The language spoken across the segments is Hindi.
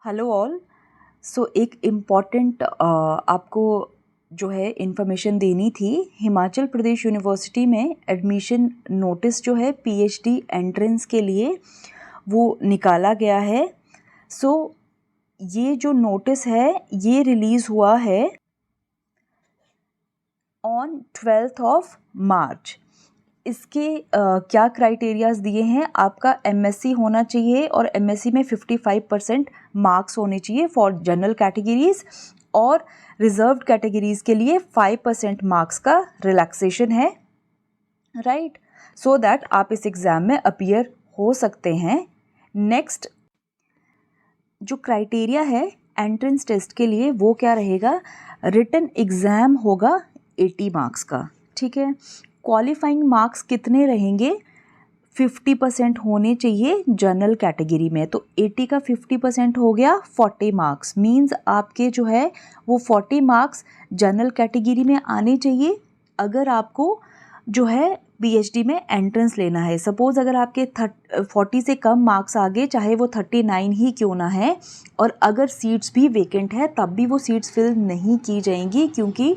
Hello all. एक इम्पॉर्टेंट आपको जो है इन्फॉर्मेशन देनी थी। हिमाचल प्रदेश यूनिवर्सिटी में एडमिशन नोटिस जो है पीएचडी एंट्रेंस के लिए वो निकाला गया है। ये जो नोटिस है ये रिलीज़ हुआ है ऑन 12 मार्च। इसके क्या क्राइटेरियाज दिए हैं, आपका एमएससी होना चाहिए और एमएससी में 55% मार्क्स होने चाहिए फॉर जनरल कैटेगरीज, और रिजर्व्ड कैटेगरीज के लिए 5% मार्क्स का रिलैक्सेशन है, राइट, सो दैट आप इस एग्ज़ाम में अपीयर हो सकते हैं। नेक्स्ट जो क्राइटेरिया है एंट्रेंस टेस्ट के लिए वो क्या रहेगा, रिटन एग्ज़ाम होगा 80 मार्क्स का, ठीक है। क्वालिफाइंग मार्क्स कितने रहेंगे, 50% होने चाहिए जनरल कैटेगरी में, तो 80 का 50% हो गया 40 मार्क्स। मींस आपके जो है वो 40 मार्क्स जनरल कैटेगरी में आने चाहिए अगर आपको जो है पीएचडी में एंट्रेंस लेना है। सपोज़ अगर आपके 40 से कम मार्क्स आ गए, चाहे वो 39 ही क्यों ना है, और अगर सीट्स भी वेकेंट है तब भी वो सीट्स फिल नहीं की जाएंगी, क्योंकि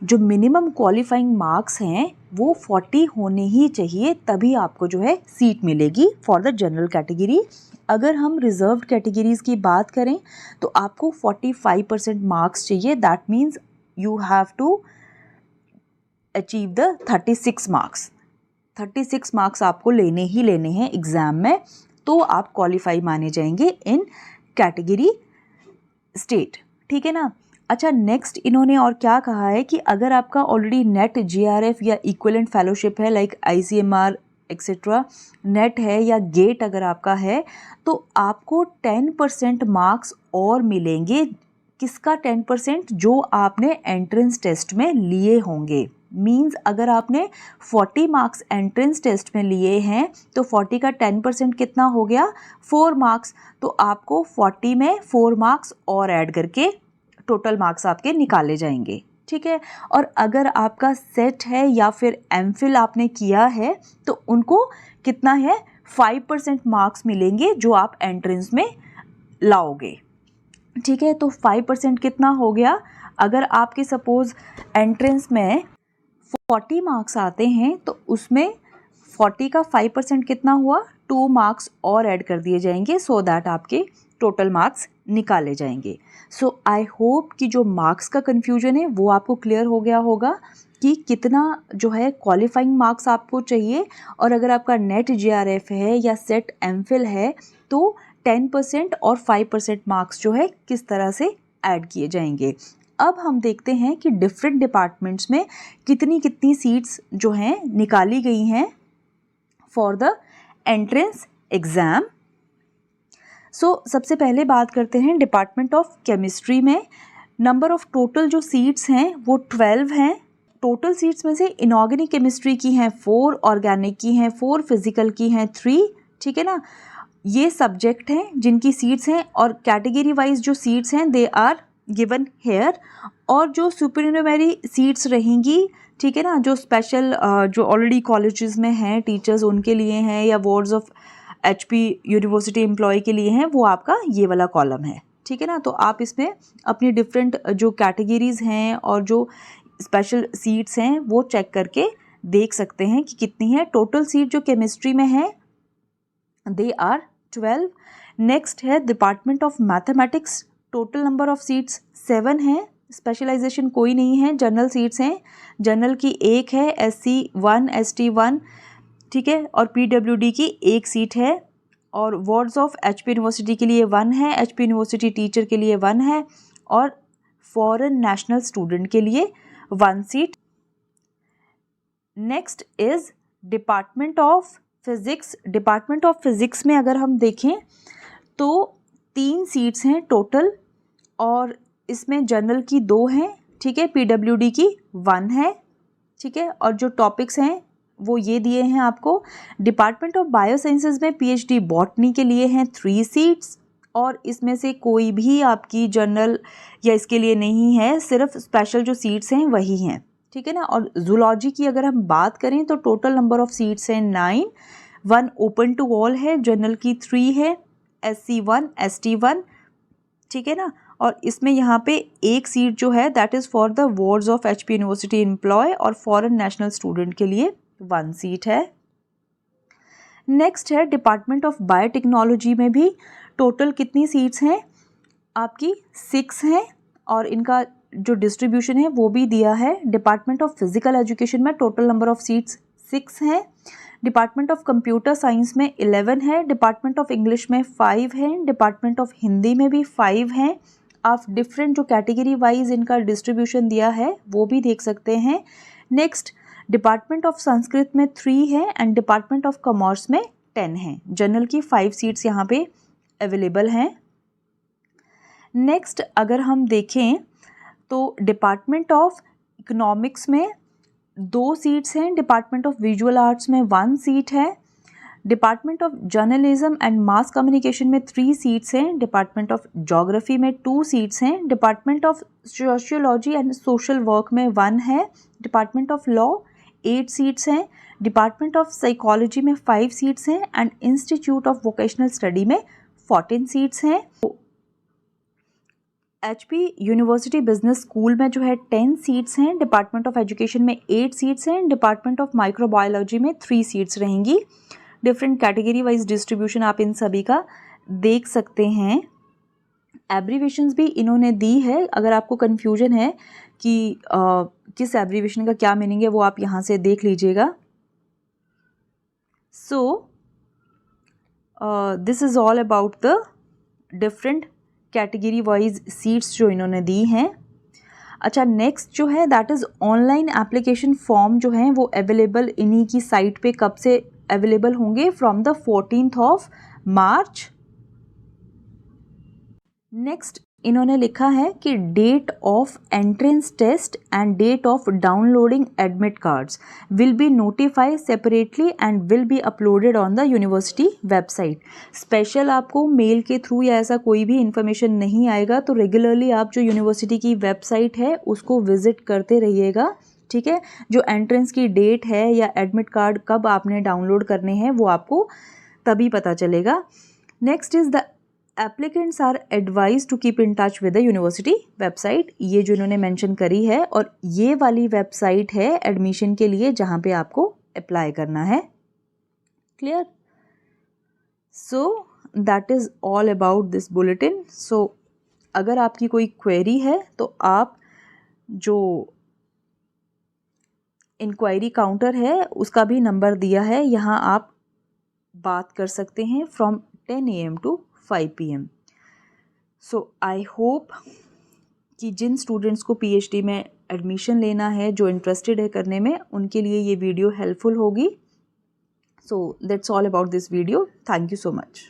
जो मिनिमम क्वालिफाइंग मार्क्स हैं वो 40 होने ही चाहिए, तभी आपको जो है सीट मिलेगी फॉर द जनरल कैटेगरी। अगर हम रिजर्व्ड कैटेगरीज़ की बात करें तो आपको 45% मार्क्स चाहिए। That means you have to achieve the 36 marks. 36 marks आपको लेने ही लेने हैं एग्ज़ाम में, तो आप क्वालिफाई माने जाएंगे इन कैटेगरी स्टेट, ठीक है ना। अच्छा, नेक्स्ट इन्होंने और क्या कहा है कि अगर आपका ऑलरेडी नेट जेआरएफ या इक्विवेलेंट फेलोशिप है लाइक आईसीएमआर एक्सेट्रा, नेट है या गेट अगर आपका है, तो आपको 10% मार्क्स और मिलेंगे। किसका 10%, जो आपने एंट्रेंस टेस्ट में लिए होंगे। मींस अगर आपने 40 मार्क्स एंट्रेंस टेस्ट में लिए हैं तो 40 का 10% कितना हो गया, 4 मार्क्स। तो आपको 40 में 4 मार्क्स और ऐड करके टोटल मार्क्स आपके निकाले जाएंगे, ठीक है। और अगर आपका सेट है या फिर एमफिल आपने किया है तो उनको कितना है, 5% मार्क्स मिलेंगे जो आप एंट्रेंस में लाओगे, ठीक है। तो 5% कितना हो गया, अगर आपके सपोज एंट्रेंस में 40 मार्क्स आते हैं तो उसमें 40 का 5% कितना हुआ, 2 मार्क्स और ऐड कर दिए जाएंगे, सो दैट आपके टोटल मार्क्स निकाले जाएंगे। सो आई होप कि जो मार्क्स का कन्फ्यूजन है वो आपको क्लियर हो गया होगा कि कितना जो है क्वालिफाइंग मार्क्स आपको चाहिए, और अगर आपका नेट जेआरएफ है या सेट एमफिल है तो 10% और 5% मार्क्स जो है किस तरह से ऐड किए जाएंगे। अब हम देखते हैं कि डिफरेंट डिपार्टमेंट्स में कितनी कितनी सीट्स जो हैं निकाली गई हैं फॉर द एंट्रेंस एग्ज़ाम। सबसे पहले बात करते हैं डिपार्टमेंट ऑफ केमिस्ट्री में। नंबर ऑफ टोटल जो सीट्स हैं वो 12 हैं। टोटल सीट्स में से इनऑर्गेनिक केमिस्ट्री की हैं 4, ऑर्गेनिक की हैं 4, फिजिकल की हैं 3, ठीक है ना। ये सब्जेक्ट हैं जिनकी सीट्स हैं, और कैटेगरी वाइज जो सीट्स हैं दे आर गिवन हेयर। और जो सुपरन्यूमरी सीट्स रहेंगी, ठीक है ना, जो स्पेशल जो ऑलरेडी कॉलेजेस में हैं टीचर्स उनके लिए हैं, या wards of HP university employ के लिए हैं, वो आपका ये वाला कॉलम है, ठीक है ना। तो आप इसमें अपनी डिफरेंट जो कैटेगरीज हैं और जो स्पेशल सीट्स हैं वो चेक करके देख सकते हैं कि कितनी है। टोटल सीट जो केमिस्ट्री में है दे आर 12। नेक्स्ट है department of mathematics. Total number of seats 7 हैं। स्पेशलाइजेशन कोई नहीं है, जनरल सीट्स हैं। जनरल की 1 है, SC 1, ST 1, ठीक है, और PWD की 1 सीट है। और वार्ड्स ऑफ HP यूनिवर्सिटी के लिए 1 है, HP यूनिवर्सिटी टीचर के लिए 1 है, और फॉरेन नेशनल स्टूडेंट के लिए 1 seat. Next is department of physics. Department of physics में अगर हम देखें तो 3 सीट्स हैं टोटल, और इसमें जनरल की 2 हैं, ठीक है, PWD की 1 है, ठीक है। और जो टॉपिक्स हैं वो ये दिए हैं आपको। डिपार्टमेंट ऑफ बायोसाइंसेज में PhD बॉटनी के लिए हैं 3 सीट्स, और इसमें से कोई भी आपकी जनरल या इसके लिए नहीं है, सिर्फ स्पेशल जो सीट्स हैं वही हैं, ठीक है ना। और जूलॉजी की अगर हम बात करें तो टोटल नंबर ऑफ सीट्स हैं 9, 1 ओपन टू ऑल है, जनरल की 3 है, SC1 ST1, ठीक है ना। और इसमें यहाँ पे एक सीट जो है that is for the wards of HP university employ, और फॉरेन नेशनल स्टूडेंट के लिए 1 सीट है। नेक्स्ट है डिपार्टमेंट ऑफ बायोटेक्नोलॉजी में भी टोटल कितनी सीट्स हैं आपकी, 6 हैं, और इनका जो डिस्ट्रीब्यूशन है वो भी दिया है। डिपार्टमेंट ऑफ फिजिकल एजुकेशन में टोटल नंबर ऑफ सीट्स 6 हैं। डिपार्टमेंट ऑफ कंप्यूटर साइंस में 11 है। डिपार्टमेंट ऑफ इंग्लिश में 5 हैं। डिपार्टमेंट ऑफ हिंदी में भी 5 हैं। आप डिफरेंट जो कैटेगरी वाइज इनका डिस्ट्रीब्यूशन दिया है वो भी देख सकते हैं। नेक्स्ट डिपार्टमेंट ऑफ संस्कृत में 3 है एंड डिपार्टमेंट ऑफ कॉमर्स में 10 हैं। जनरल की 5 सीट्स यहाँ पे अवेलेबल हैं। नेक्स्ट अगर हम देखें तो डिपार्टमेंट ऑफ इकोनॉमिक्स में 2 सीट्स हैं। डिपार्टमेंट ऑफ विजुअल आर्ट्स में 1 सीट है। Department of journalism and mass communication में 3 सीट्स हैं। डिपार्टमेंट ऑफ ज्योग्राफी में 2 सीट्स हैं। Department of sociology and social work में 1 है। डिपार्टमेंट ऑफ लॉ 8 सीट्स हैं। डिपार्टमेंट ऑफ साइकोलॉजी में 5 सीट्स हैं and institute of vocational study में 14 सीट्स हैं। HP यूनिवर्सिटी बिजनेस स्कूल में जो है 10 सीट्स हैं। डिपार्टमेंट ऑफ एजुकेशन में 8 सीट्स हैं। डिपार्टमेंट ऑफ माइक्रोबायोलॉजी में 3 सीट्स रहेंगी। डिफरेंट कैटेगरी वाइज डिस्ट्रीब्यूशन आप इन सभी का देख सकते हैं। एब्रीवेशंस भी इन्होंने दी है। अगर आपको कन्फ्यूजन है कि किस एब्रीवेशन का क्या मीनिंग है वो आप यहाँ से देख लीजिएगा। So this is all about the different category wise seats जो इन्होंने दी हैं। अच्छा नेक्स्ट जो है that is online application form जो हैं वो अवेलेबल इन्हीं की साइट पे कब से अवेलेबल होंगे, from the 14th of March. Next इन्होंने लिखा है कि date of entrance test and date of downloading admit cards will be notified separately and will be uploaded on the university website. Special आपको मेल के थ्रू या ऐसा कोई भी इन्फॉर्मेशन नहीं आएगा, तो रेगुलरली आप जो यूनिवर्सिटी की वेबसाइट है उसको विजिट करते रहिएगा, ठीक है। जो एंट्रेंस की डेट है या एडमिट कार्ड कब आपने डाउनलोड करने हैं वो आपको तभी पता चलेगा। Next is the applicants are advise to keep in touch with the university website. ये जो इन्होंने मेंशन करी है, और ये वाली वेबसाइट है एडमिशन के लिए जहाँ पे आपको अप्लाई करना है। Clear? So that is all about this bulletin. So अगर आपकी कोई क्वेरी है तो आप जो इंक्वायरी काउंटर है उसका भी नंबर दिया है, यहाँ आप बात कर सकते हैं from 10 AM to 5 PM। So I hope कि जिन स्टूडेंट्स को PhD में एडमिशन लेना है, जो इंटरेस्टेड है करने में, उनके लिए ये वीडियो हेल्पफुल होगी। So that's all about this video. Thank you so much.